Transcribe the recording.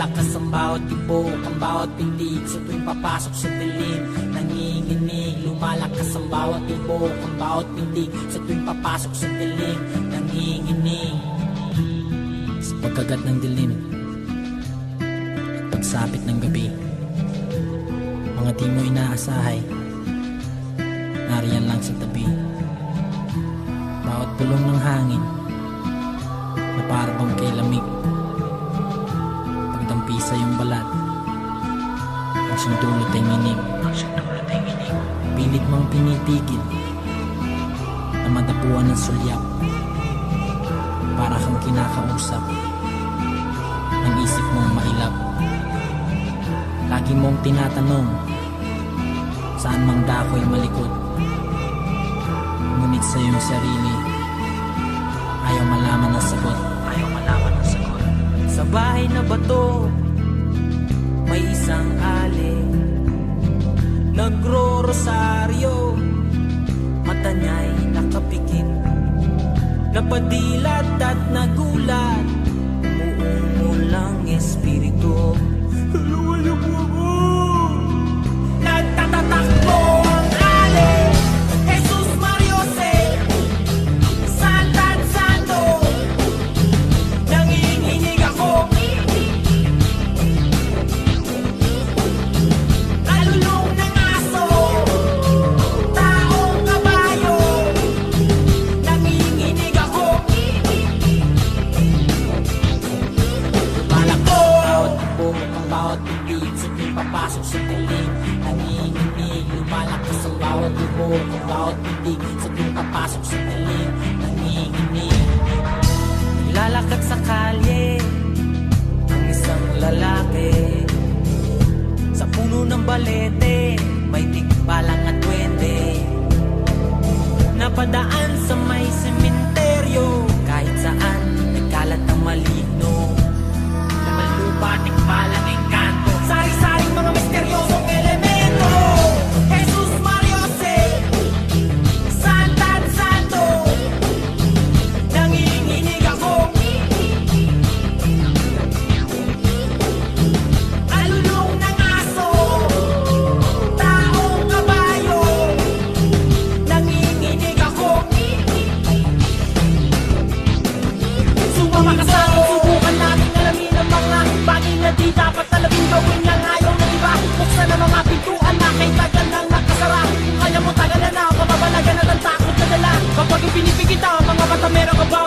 Lumalakas ang bawat tibok, ang bawat pintig sa tuwing papasok sa dilim. Nanginginig, lumalakas ang bawat tibok, ang bawat pintig sa tuwing papasok sa dilim. Nanginginig sa pagkagat ng dilim at pagsapit ng gabi. Mga di mo inaasahay, nariyan lang sa tabi. Bawat bulong ng hangin na parang kay lamig, pagdampi sa iyong balat, ang sundulot ay nginig. Pilit mong pinitigil na madapuan ng sulyap, para kang kinakausap ang isip mong mailap. Lagi mong tinatanong saan mang dako'y malikot, ngunit sa iyong sarili ayaw malaman ang sagot. Sa bahay na bato may isang aling nagro-rosaryo, mata niya'y nakapikit, napadilat at nagulat, umuumulang espiritu. Haluhalu mo ako! Nagtatatakbo ang alin, Jesus Mariose, Santan Santo. Nanginginig ako, kalulong ng aso, taong kabayo. Nanginginig ako, malako. Bawat tibok, ang bawat pintig sa tuwing papasok sa dilim. Nanginginig, lumalakas ang bawat tibok, ang bawat pintig sa tuwing papasok sa dilim. Nanginginig, nilalakad sa kalye ang isang lalaki, sa puno ng balete may tikbalang at duwende. Napadaan sa may sementeryo, kahit saan nagkalat ang maligno. Laman lupa, tikbalang engkanto, sari-saring mga misteryosong elemento. Jesus Mariose, Santan Santo. Nanginginig ako, kalulong ng aso, taong kabayo. Nanginginig ako, sumama ka sa akin, subukan natin alamin ang mga bagay na di dapat talabing gawin lang ayaw na diba. Buksan ang mga pintuan na kay tagal nang nakasara. Kung kaya mo tagal na, mababalagan at ang takot na dala. Kapag ipinipigit ang mga mata, meron ka ba